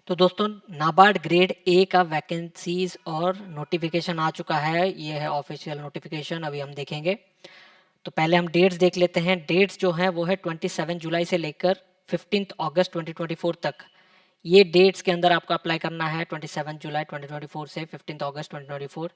तो दोस्तों NABARD grade A का वैकेंसीज और नोटिफिकेशन आ चुका है। ये है ऑफिशियल नोटिफिकेशन, अभी हम देखेंगे। तो पहले हम डेट्स देख लेते हैं। डेट्स जो हैं वो है 27 जुलाई से लेकर 15 अगस्त 2024 तक। ये डेट्स के अंदर आपको अप्लाई करना है 27 जुलाई 2024 से 15 अगस्त 2024।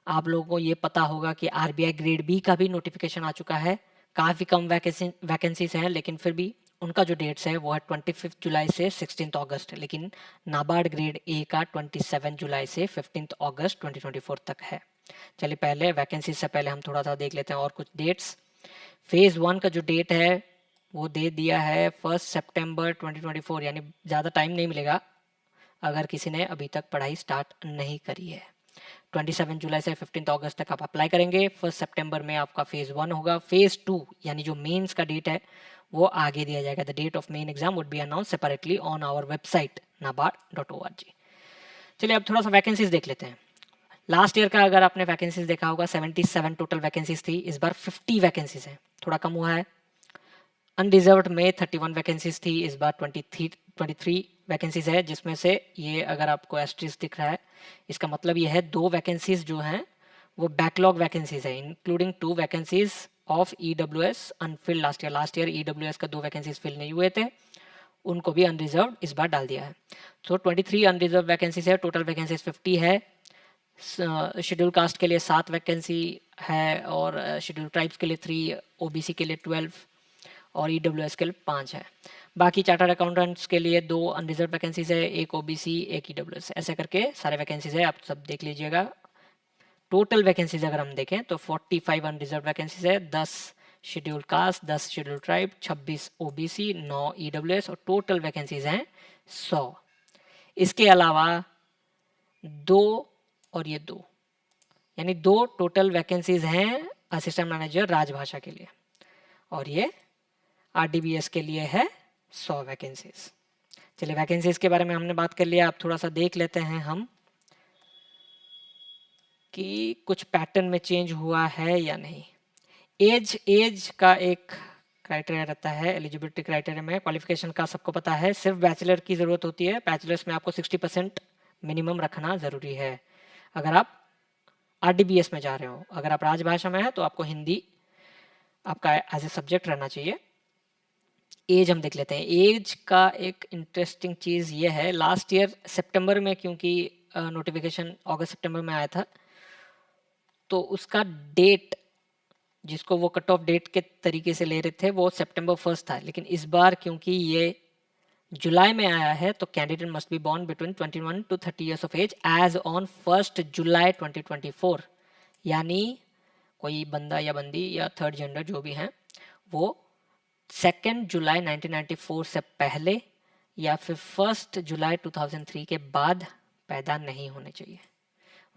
आप लोगों को ये पता होगा कि आरबीआई ग्रेड बी का भी नोटिफिकेशन आ चुका है। काफ़ी कम वैकेंसीज हैं, लेकिन फिर भी उनका जो डेट्स है वो है 25 जुलाई से 16 अगस्त, लेकिन नाबार्ड ग्रेड ए का 27 जुलाई से 15 अगस्त 2024 तक है। चलिए पहले वैकेंसी से पहले हम थोड़ा सा देख लेते हैं और कुछ डेट्स। फेज़ 1 का जो डेट है वो दे दिया है 1 सितंबर 2024, यानी ज़्यादा टाइम नहीं मिलेगा अगर किसी ने अभी तक पढ़ाई स्टार्ट नहीं करी है। 27 जुलाई से 15 अगस्त तक आप अप्लाई करेंगे। 1 सितंबर में आपका फेज़ 1 होगा। फेज़ 2 यानी जो मेंस का डेट है वो आगे दिया जाएगा। The date of main exam would be announce separately on our website nabard.org। चलिए अब थोड़ा सा वैकेंसीज देख लेते हैं। लास्ट ईयर का अगर आपने वैकेंसीज देखा होगा 77 टोटल वैकेंसीज थी। इस बार 50 वैकेंसीज हैं, थोड़ा कम हुआ है। अनरिजर्व्ड में 31 वैकेंसीज थी, इस बार 23 वैकेंसीज है, जिसमें से ये अगर आपको एस्ट्रिक्स दिख रहा है इसका मतलब ये है 2 वैकेंसीज जो हैं वो बैकलॉग वैकेंसीज है, including 2 vacancies of EWS Anfield last year EWS का 2 वैकेंसीज फिल नहीं हुए थे, उनको भी अनरिजर्व्ड इस बार डाल दिया है। तो 23 अनरिजर्व वैकेंसीज है, टोटल वैकेंसीज 50 है। शेड्यूल कास्ट के लिए 7 वैकेंसी है और शेड्यूल ट्राइब्स के लिए 3, ओबीसी के लिए 12 और ईडब्ल्यूएस के लिए 5 है। बाकी चार्टर्ड अकाउंटेंट्स के लिए 2 अनरिजर्व वैकेंसीज है, एक ओबीसी एक ईडब्ल्यूएस, ऐसे करके सारे वैकेंसीज है, आप सब देख लीजिएगा। टोटल वैकेंसीज अगर हम देखें तो 45 अनरिजर्व वैकेंसीज है, 10 schedule caste, 10 schedule tribe, 26 OBC, 9 EWS और टोटल वैकेंसीज हैं 100। इसके अलावा 2 और ये 2 यानी 2 टोटल वैकेंसीज हैं असिस्टेंट मैनेजर राजभाषा के लिए, और ये आरडीबीएस के लिए है 100 वैकेंसीज। चलिए वैकेंसीज के बारे में हमने बात कर लिया, अब थोड़ा सा देख लेते हैं हम कि कुछ पैटर्न में चेंज हुआ है या नहीं। एज का एक क्राइटेरिया रहता है एलिजिबिलिटी क्राइटेरिया में। क्वालिफिकेशन का सबको पता है, सिर्फ बैचलर की ज़रूरत होती है। बैचलर्स में आपको 60% मिनिमम रखना ज़रूरी है अगर आप आरडीबीएस में जा रहे हो। अगर आप राजभाषा में है तो आपको हिंदी आपका एज ए सब्जेक्ट रहना चाहिए। एज हम देख लेते हैं। एज का एक इंटरेस्टिंग चीज़ ये है, लास्ट ईयर सितंबर में क्योंकि नोटिफिकेशन अगस्त सितंबर में आया था, तो उसका डेट जिसको वो कट ऑफ डेट के तरीके से ले रहे थे वो सितंबर 1 था, लेकिन इस बार क्योंकि ये जुलाई में आया है तो candidate must be born between 21 to 30 years of age as on 1 July 2024। यानी कोई बंदा या बंदी या थर्ड जेंडर जो भी हैं वो 2 जुलाई 1994 से पहले या फिर 1 जुलाई 2003 के बाद पैदा नहीं होने चाहिए।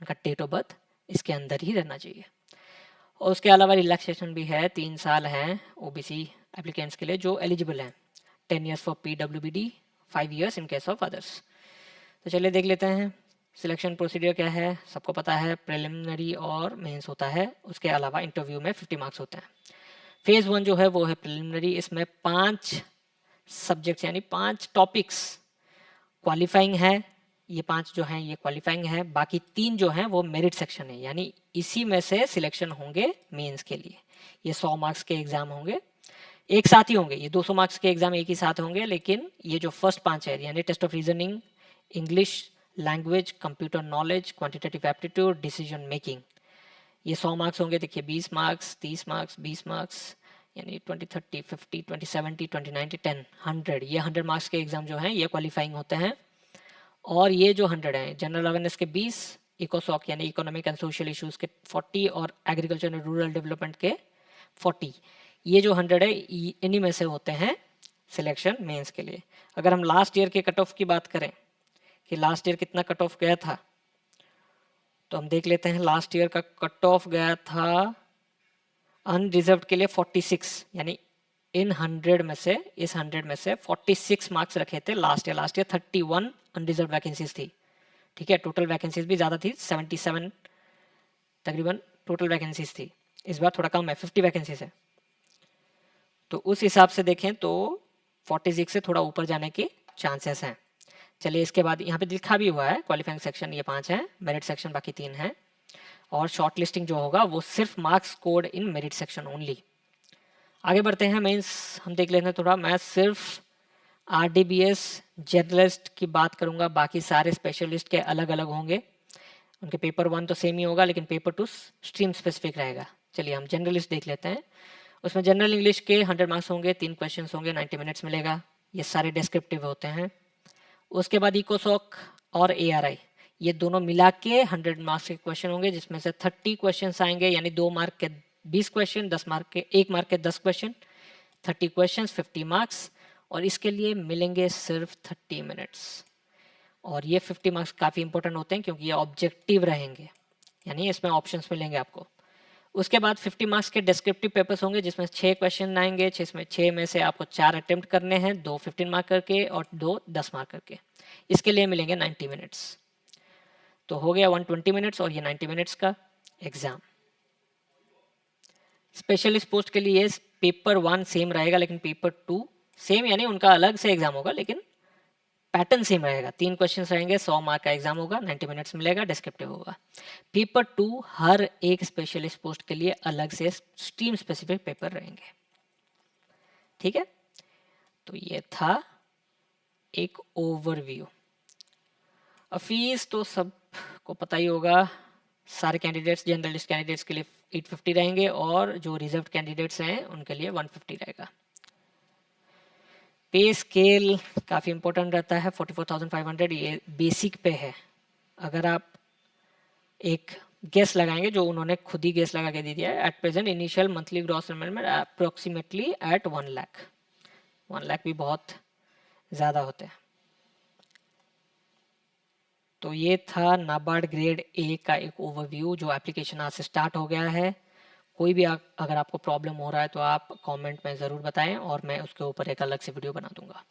उनका डेट ऑफ बर्थ इसके अंदर ही रहना चाहिए। और उसके अलावा रिलैक्सेशन भी है, 3 साल हैं ओबीसी एप्लीकेंट्स के लिए जो एलिजिबल हैं। 10 years for PWBD, 5 years in case of others. तो चलिए देख लेते हैं सिलेक्शन प्रोसीजर क्या है। सबको पता है प्रिलिमिनरी और मेंस होता है, उसके अलावा इंटरव्यू में 50 मार्क्स होते हैं। फेज़ 1 जो है वो है प्रिलिमिनरी, इसमें 5 सब्जेक्ट्स यानी 5 टॉपिक्स क्वालिफाइंग है। ये 5 जो हैं ये क्वालिफाइंग है, बाकी 3 जो हैं वो मेरिट सेक्शन है, यानी इसी में से सिलेक्शन होंगे मेंस के लिए। ये 100 मार्क्स के एग्जाम होंगे, एक साथ ही होंगे। ये 200 मार्क्स के एग्जाम एक ही साथ होंगे, लेकिन ये जो फर्स्ट 5 है यानी test of reasoning, English language, computer knowledge, quantitative aptitude, decision making, ये 100 मार्क्स होंगे। देखिए 20 मार्क्स, 30 मार्क्स, 20 मार्क्स, यानी 20, 30, 50, 20, 70, 20, 90, 10, 100, ये 100 मार्क्स के एग्जाम जो हैं ये क्वालिफाइंग होते हैं। और ये जो 100 हैं, जनरल अवेयरनेस के 20, इकोसॉक यानी इकोनॉमिक एंड सोशल इश्यूज के 40 और एग्रीकल्चर एंड रूरल डेवलपमेंट के 40, ये जो 100 है इन्हीं में से होते हैं सिलेक्शन मेंस के लिए। अगर हम लास्ट ईयर के कट ऑफ की बात करें कि लास्ट ईयर कितना कट ऑफ गया था, तो हम देख लेते हैं। लास्ट ईयर का कट ऑफ गया था अनरिजर्व्ड के लिए 46, यानी इन 100 में से, इस 100 में से 46 मार्क्स रखे थे last year. Last year 31 unreserved vacancies थी, ठीक है। टोटल वैकेंसीज भी ज़्यादा थी, 77 तकरीबन टोटल वैकेंसीज थी। इस बार थोड़ा कम है, 50 वैकेंसीज है। तो उस हिसाब से देखें तो 46 से थोड़ा ऊपर जाने के चांसेस हैं। चलिए इसके बाद यहाँ पे लिखा भी हुआ है क्वालिफाइंग सेक्शन ये 5 हैं, मेरिट सेक्शन बाकी 3 हैं, और शॉर्ट लिस्टिंग जो होगा वो सिर्फ marks code in merit section only. आगे बढ़ते हैं मेंस, हम देख लेते हैं थोड़ा। मैं सिर्फ आरडीबीएस जर्नलिस्ट की बात करूंगा, बाकी सारे स्पेशलिस्ट के अलग अलग होंगे। उनके पेपर 1 तो सेम ही होगा, लेकिन पेपर 2 स्ट्रीम स्पेसिफिक रहेगा। चलिए हम जनरलिस्ट देख लेते हैं। उसमें जनरल इंग्लिश के 100 मार्क्स होंगे, 3 क्वेश्चन होंगे, 90 मिनट्स मिलेगा। ये सारे डिस्क्रिप्टिव होते हैं। उसके बाद इकोसॉक और एआरआई, ये दोनों मिला के 100 मार्क्स के क्वेश्चन होंगे, जिसमें से 30 क्वेश्चन आएंगे, यानी 2 मार्क के 20 क्वेश्चन, 10 मार्क के 1 मार्क के 10 क्वेश्चन, 30 क्वेश्चन 50 मार्क्स, और इसके लिए मिलेंगे सिर्फ 30 मिनट्स। और ये 50 मार्क्स काफ़ी इंपॉर्टेंट होते हैं क्योंकि ये ऑब्जेक्टिव रहेंगे, यानी इसमें ऑप्शंस मिलेंगे आपको। उसके बाद 50 मार्क्स के डिस्क्रिप्टिव पेपर्स होंगे, जिसमें 6 क्वेश्चन आएंगे, 6 में से आपको 4 अटेम्प्ट करने हैं, 2 15 मार्क करके और 2 10 मार्क करके। इसके लिए मिलेंगे 90 मिनट्स। तो हो गया 120 मिनट्स और ये 90 मिनट्स का एग्जाम। स्पेशलिस्ट पोस्ट के लिए पेपर 1 सेम रहेगा, लेकिन पेपर 2 सेम, यानी उनका अलग से एग्जाम होगा, लेकिन पैटर्न सेम रहेगा। 3 क्वेश्चन रहेंगे, 100 मार्क का एग्जाम होगा, 90 मिनट्स मिलेगा, डिस्क्रिप्टिव होगा। पेपर 2 हर एक स्पेशलिस्ट पोस्ट के लिए अलग से स्ट्रीम स्पेसिफिक पेपर रहेंगे। ठीक है, तो ये था एक ओवरव्यू। फीस तो सबको पता ही होगा, सारे कैंडिडेट्स जनरलिस्ट कैंडिडेट्स के लिए 850 रहेंगे, और जो रिजर्व कैंडिडेट्स हैं उनके लिए 150 रहेगा। पे स्केल काफ़ी इंपॉर्टेंट रहता है, 44,500 ये बेसिक पे है। अगर आप एक गेस लगाएंगे, जो उन्होंने खुद ही गेस लगा के दे दिया है, at present initial monthly gross enrolment approximately at 1 lakh. 1 lakh भी बहुत ज़्यादा होते हैं। तो ये था नाबार्ड ग्रेड ए का एक ओवरव्यू, जो एप्लीकेशन आज से स्टार्ट हो गया है। कोई भी अगर आपको प्रॉब्लम हो रहा है तो आप कमेंट में ज़रूर बताएं, और मैं उसके ऊपर एक अलग से वीडियो बना दूंगा।